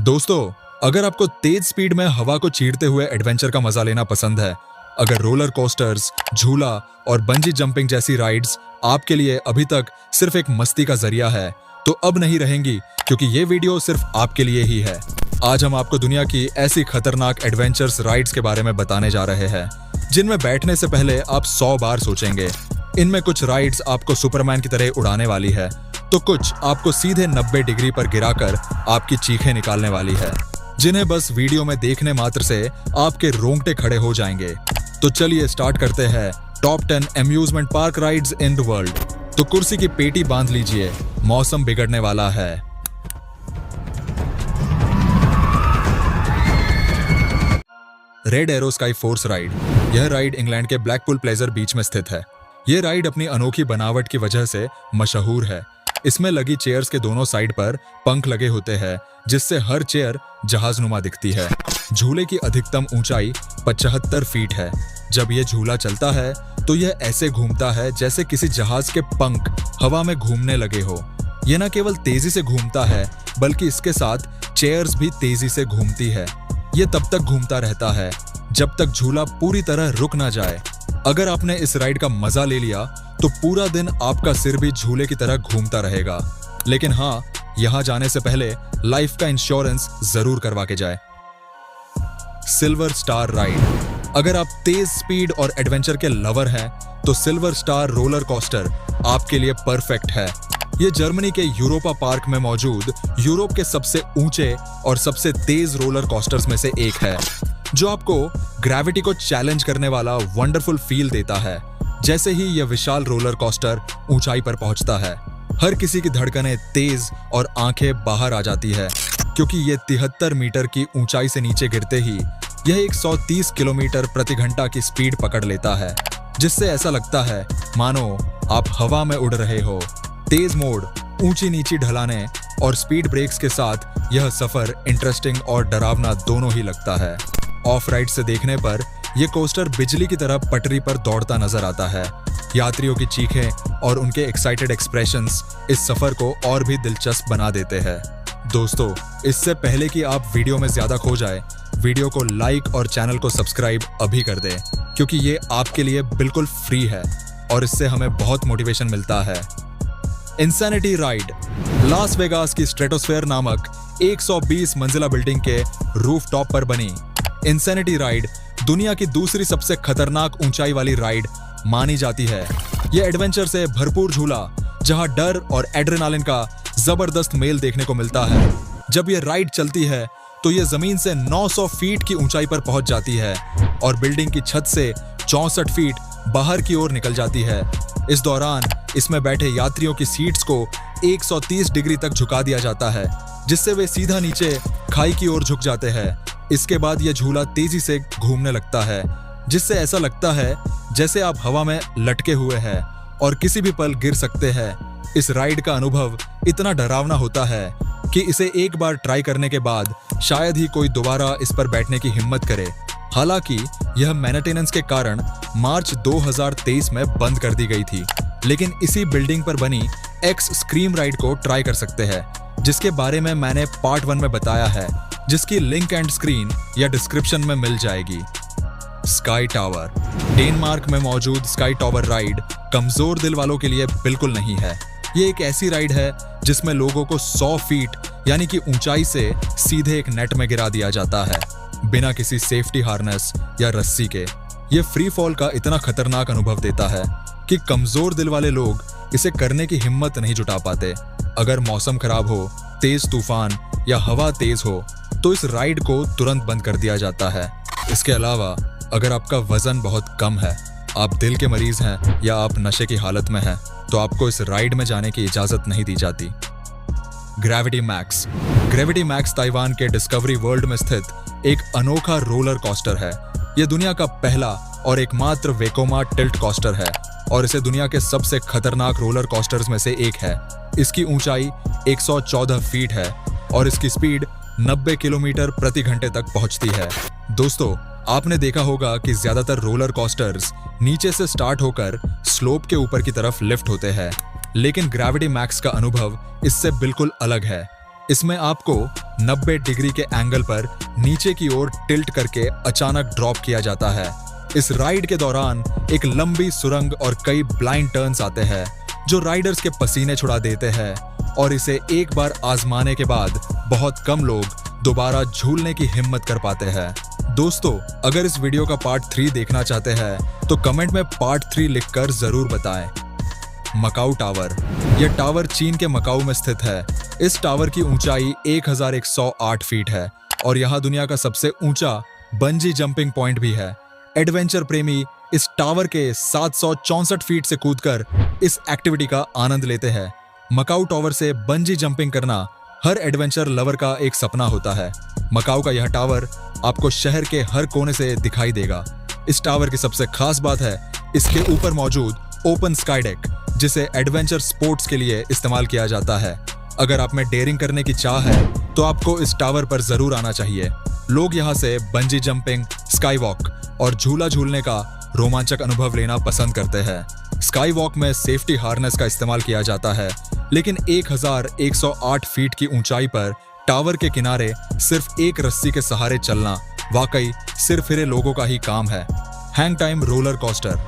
दोस्तों, अगर आपको तेज स्पीड में हवा को चीरते हुए एडवेंचर का मजा लेना पसंद है, अगर रोलर कोस्टर्स, झूला और बंजी जंपिंग जैसी राइड्स आपके लिए अभी तक सिर्फ एक मस्ती का जरिया है, तो अब नहीं रहेंगी, क्योंकि ये वीडियो सिर्फ आपके लिए ही है। आज हम आपको दुनिया की ऐसी खतरनाक एडवेंचर्स राइड्स के बारे में बताने जा रहे हैं, जिनमें बैठने से पहले आप 100 बार सोचेंगे। इनमें कुछ राइड्स आपको सुपरमैन की तरह उड़ाने वाली है, तो कुछ आपको सीधे 90 डिग्री पर गिराकर आपकी चीखें निकालने वाली है, जिन्हें बस वीडियो में देखने मात्र से आपके रोंगटे खड़े हो जाएंगे। तो चलिए स्टार्ट करते हैं top 10 amusement park rides in the world. तो कुर्सी की पेटी बांध लीजिए, मौसम बिगड़ने वाला है। Red arrow sky force ride. यह राइड इंग्लैंड के ब्लैकपूल प्लेजर बीच में स्थित है। यह राइड अपनी अनोखी बनावट की वजह से मशहूर है। इसमें लगी चेयर्स के दोनों साइड पर पंख लगे होते हैं, जिससे हर चेयर जहाजनुमा दिखती है। झूले की अधिकतम ऊंचाई 75 फीट है। जब यह झूला चलता है तो यह ऐसे घूमता है जैसे किसी जहाज के पंख हवा में घूमने लगे हो। यह न केवल तेजी से घूमता है, बल्कि इसके साथ चेयर्स भी तेजी से घूमती है। यह तब तक घूमता रहता है जब तक झूला पूरी तरह रुक ना जाए। अगर आपने इस राइड का मजा ले लिया तो पूरा दिन आपका सिर भी झूले की तरह घूमता रहेगा। लेकिन हाँ, यहाँ जाने से पहले लाइफ का इंश्योरेंस जरूर करवा के जाए। Silver star ride. अगर आप तेज स्पीड और एडवेंचर के लवर हैं, तो सिल्वर स्टार रोलर कोस्टर आपके लिए परफेक्ट है। ये जर्मनी के यूरोपा पार्क में मौजूद यूरोप के सबसे ऊंचे और सबसे तेज रोलर कोस्टर्स में से एक है, जो आपको ग्रेविटी को चैलेंज करने वाला वंडरफुल फील देता है। जैसे ही यह विशाल रोलर कोस्टर ऊंचाई पर पहुंचता है, हर किसी की धड़कनें तेज और आंखें बाहर आ जाती है, क्योंकि यह 73 मीटर की ऊंचाई से नीचे गिरते ही यह 130 किलोमीटर प्रति घंटा की स्पीड पकड़ लेता है, जिससे ऐसा लगता है मानो आप हवा में उड़ रहे हो। तेज मोड़, ऊंची नीची ढलानें और स्पीड ब्रेक्स के साथ यह सफर इंटरेस्टिंग और डरावना दोनों ही लगता है। ऑफ राइड से देखने पर यह कोस्टर बिजली की तरह पटरी पर दौड़ता नजर आता है। यात्रियों की चीखें और उनके एक्साइटेड एक्सप्रेशंस इस सफर को और भी दिलचस्प बना देते हैं। दोस्तों, इससे पहले कि आप वीडियो में ज्यादा खो जाए, वीडियो को लाइक और चैनल को सब्सक्राइब अभी कर दें, क्योंकि ये आपके लिए बिल्कुल फ्री है और इससे हमें बहुत मोटिवेशन मिलता है। Insanity ride. लास वेगास की स्ट्रेटोस्फेयर नामक 120 मंजिला बिल्डिंग के रूफ टॉप पर बनी इंसैनिटी राइड दुनिया की दूसरी सबसे खतरनाक ऊंचाई वाली राइड मानी जाती है। यह एडवेंचर से भरपूर झूला, जहां डर और एड्रेनालिन का जबरदस्त मेल देखने को मिलता है। जब यह राइड चलती है तो यह जमीन से 900 फीट की ऊंचाई पर पहुंच जाती है और बिल्डिंग की छत से 64 फीट बाहर की ओर निकल जाती है। इस दौरान इसमें बैठे यात्रियों की सीट्स को 130 डिग्री तक झुका दिया जाता है, जिससे वे सीधा नीचे खाई की ओर झुक जाते हैं। इसके बाद यह झूला तेजी से घूमने लगता है, जिससे ऐसा लगता है जैसे आप हवा में लटके हुए हैं और किसी भी पल गिर सकते हैं। इस राइड का अनुभव इतना डरावना होता है कि इसे एक बार ट्राई करने के बाद शायद ही कोई दोबारा इस पर बैठने की हिम्मत करे। हालांकि यह मेंटेनेंस के कारण मार्च 2023 में बंद कर दी गई थी, लेकिन इसी बिल्डिंग पर बनी एक्स स्क्रीम राइड को ट्राई कर सकते हैं, जिसके बारे में मैंने पार्ट 1 में बताया है, जिसकी लिंक एंड स्क्रीन या डिस्क्रिप्शन में मिल जाएगी। Sky tower. डेनमार्क में मौजूद स्काई टावर राइड कमजोर दिल वालों के लिए बिल्कुल नहीं है। ये एक ऐसी राइड है जिसमें लोगों को 100 फीट यानी कि ऊंचाई से सीधे एक नेट में गिरा दिया जाता है, बिना किसी सेफ्टी हार्नेस या रस्सी के। ये फ्री फॉल का इतना खतरनाक अनुभव देता है कि कमजोर दिल वाले लोग इसे करने की हिम्मत नहीं जुटा पाते। अगर मौसम खराब हो, तेज तूफान या हवा तेज हो, तो इस राइड को तुरंत बंद कर दिया जाता है। इसके अलावा अगर आपका वजन बहुत कम है, आप दिल के मरीज हैं या आप नशे की हालत में हैं, तो आपको इस राइड में जाने की इजाजत नहीं दी जाती। Gravity max. Gravity max Taiwan के डिस्कवरी वर्ल्ड में स्थित एक अनोखा रोलर कोस्टर है। यह दुनिया का पहला और एकमात्र वेकोमा टिल्ट कोस्टर है और इसे दुनिया के सबसे खतरनाक रोलर कोस्टर्स में से एक है। इसकी ऊंचाई 114 फीट है और इसकी स्पीड 90 किलोमीटर प्रति घंटे तक पहुंचती है। दोस्तों, आपने देखा होगा कि ज्यादातर रोलर कोस्टर्स नीचे से स्टार्ट होकर स्लोप के ऊपर की तरफ लिफ्ट होते हैं, लेकिन ग्रेविटी मैक्स का अनुभव इससे बिल्कुल अलग है। इसमें आपको 90 डिग्री के एंगल पर नीचे की ओर टिल्ट करके अचानक ड्रॉप किया जाता है। इस राइड के दौरान एक लंबी सुरंग और कई ब्लाइंड टर्न्स आते हैं जो राइडर्स के पसीने छुड़ा देते हैं, और इसे एक बार आजमाने के बाद बहुत कम लोग दोबारा झूलने की हिम्मत कर पाते हैं। दोस्तों, अगर इस वीडियो का पार्ट 3 देखना चाहते हैं तो कमेंट में पार्ट 3 लिखकर जरूर बताएं। मकाऊ टावर। यह टावर चीन के मकाऊ में स्थित है। इस टावर की ऊंचाई 1108 फीट है और यहाँ दुनिया का सबसे ऊंचा बंजी जंपिंग पॉइंट भी है। एडवेंचर प्रेमी इस टावर के 764 फीट से कूदकर इस एक्टिविटी का आनंद लेते हैं। मकाऊ टावर से बंजी जंपिंग करना हर एडवेंचर लवर का एक सपना होता है। मकाऊ का यह टावर आपको शहर के हर कोने से दिखाई देगा। इस टावर की सबसे खास बात है इसके ऊपर मौजूद ओपन स्काई डेक, जिसे एडवेंचर स्पोर्ट्स के लिए इस्तेमाल किया जाता है। अगर आप में डेयरिंग करने की चाह है तो आपको इस टावर पर जरूर आना चाहिए। लोग यहाँ से बंजी जंपिंग, स्काई वॉक और झूला झूलने का रोमांचक अनुभव लेना पसंद करते हैं। स्काई वॉक में सेफ्टी हार्नेस का इस्तेमाल किया जाता है, लेकिन 1108 फीट की ऊंचाई पर टावर के किनारे सिर्फ एक रस्सी के सहारे चलना वाकई सिरफिरे लोगों का ही काम है। Hang time roller coaster.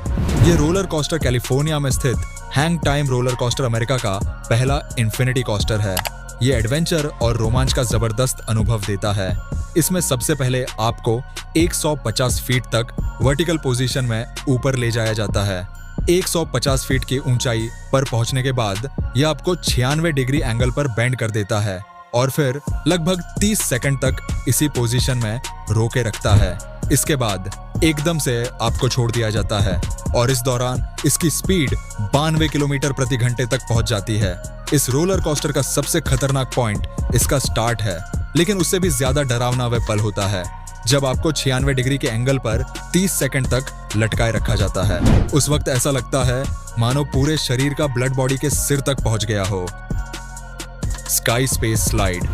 ये रोलर कोस्टर कैलिफोर्निया में स्थित hang time roller coaster America का पहला इन्फिनिटी कोस्टर है। ये एडवेंचर और रोमांच का जबरदस्त अनुभव देता है। इसमें सबसे पहले आपको 150 फीट तक वर्टिकल पोजीशन में ऊपर ले जाया जाता है। 150 फीट की ऊंचाई पर पहुंचने के बाद यह आपको 96 डिग्री एंगल पर बेंड कर देता है और फिर लगभग 30 सेकंड तक इसी पोजीशन में रोके रखता है। इसके बाद एकदम से आपको छोड़ दिया जाता है और इस दौरान इसकी स्पीड 92 किलोमीटर प्रति घंटे तक पहुंच जाती है। इस रोलर कोस्टर का सबसे खतरनाक पॉइंट इसका स्टार्ट है, लेकिन उससे भी ज्यादा डरावना वह पल होता है जब आपको 96 डिग्री के एंगल पर 30 सेकंड तक लटकाए रखा जाता है। उस वक्त ऐसा लगता है मानो पूरे शरीर का ब्लड बॉडी के सिर तक पहुंच गया हो। Sky space slide.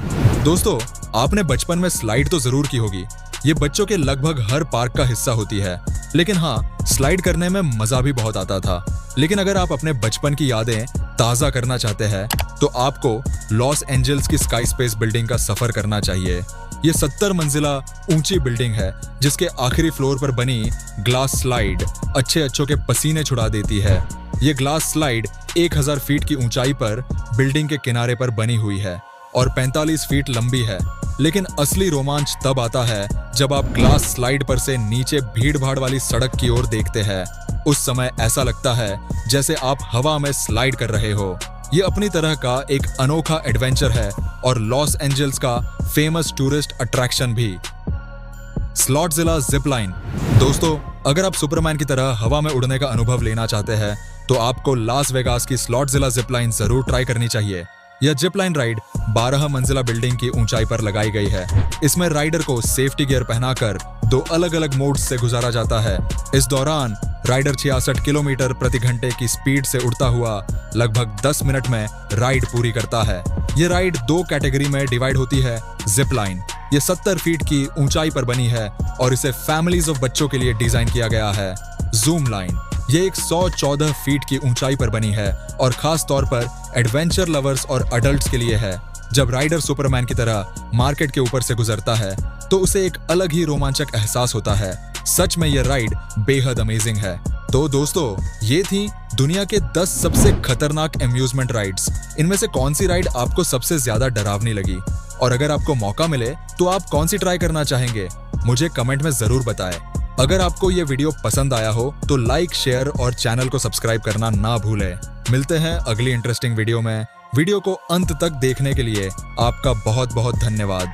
दोस्तों, आपने बचपन में स्लाइड तो जरूर की होगी। ये बच्चों के लगभग हर पार्क का हिस्सा होती है, लेकिन हाँ, स्लाइड करने में मजा भी बहुत आता था। लेकिन अगर आप अपने बचपन की यादें ताजा करना चाहते हैं तो आपको लॉस एंजल्स की स्काई स्पेस बिल्डिंग का सफर करना चाहिए। ये 70 मंजिला ऊंची बिल्डिंग है जिसके आखिरी फ्लोर पर बनी ग्लास स्लाइड अच्छों के पसीने छुड़ा देती है। ये ग्लास स्लाइड 1000 फीट की ऊंचाई पर बिल्डिंग के किनारे पर बनी हुई है और 45 फीट लंबी है। लेकिन असली रोमांच तब आता है जब आप ग्लास स्लाइड पर से नीचे भीड़ भाड़ वाली सड़क की ओर देखते हैं। उस समय ऐसा लगता है जैसे आप हवा में स्लाइड कर रहे हो। ये अपनी तरह का एक अनोखा एडवेंचर है और लॉस एंजल्स का फेमस टूरिस्ट अट्रैक्शन भी। स्लॉटजिला जिप लाइन। दोस्तों, अगर आप सुपरमैन की तरह हवा में उड़ने का अनुभव लेना चाहते हैं तो आपको लास वेगास की स्लॉटजिला जिप लाइन जरूर ट्राई करनी चाहिए। यह जिप लाइन राइड 12 मंजिला बिल्डिंग की ऊंचाई पर लगाई गई है। इसमें राइडर को सेफ्टी गियर पहनाकर 2 अलग अलग मोड्स से गुजारा जाता है। इस दौरान राइडर 66 किलोमीटर प्रति घंटे की स्पीड से उड़ता हुआ लगभग 10 मिनट में राइड पूरी करता है। ये राइड 2 कैटेगरी में डिवाइड होती है। जिप लाइन ये 70 फीट की ऊंचाई पर बनी है और इसे फैमिलीज ऑफ बच्चों के लिए डिजाइन किया गया है। जूम लाइन ये 114 फीट की ऊंचाई पर बनी है और खास तौर पर एडवेंचर लवर्स और अडल्ट्स के लिए है। जब राइडर सुपरमैन की तरह मार्केट के ऊपर से गुजरता है तो उसे एक अलग ही रोमांचक एहसास होता है। सच में यह राइड बेहद अमेजिंग है। तो दोस्तों, ये थी दुनिया के 10 सबसे खतरनाक अम्यूजमेंट राइड्स। इनमें से कौन सी राइड आपको सबसे ज्यादा डरावनी लगी, और अगर आपको मौका मिले तो आप कौन सी ट्राई करना चाहेंगे, मुझे कमेंट में जरूर बताएं। अगर आपको ये वीडियो पसंद आया हो तो लाइक, शेयर और चैनल को सब्सक्राइब करना ना भूलें। मिलते हैं अगली इंटरेस्टिंग वीडियो में। वीडियो को अंत तक देखने के लिए आपका बहुत बहुत धन्यवाद।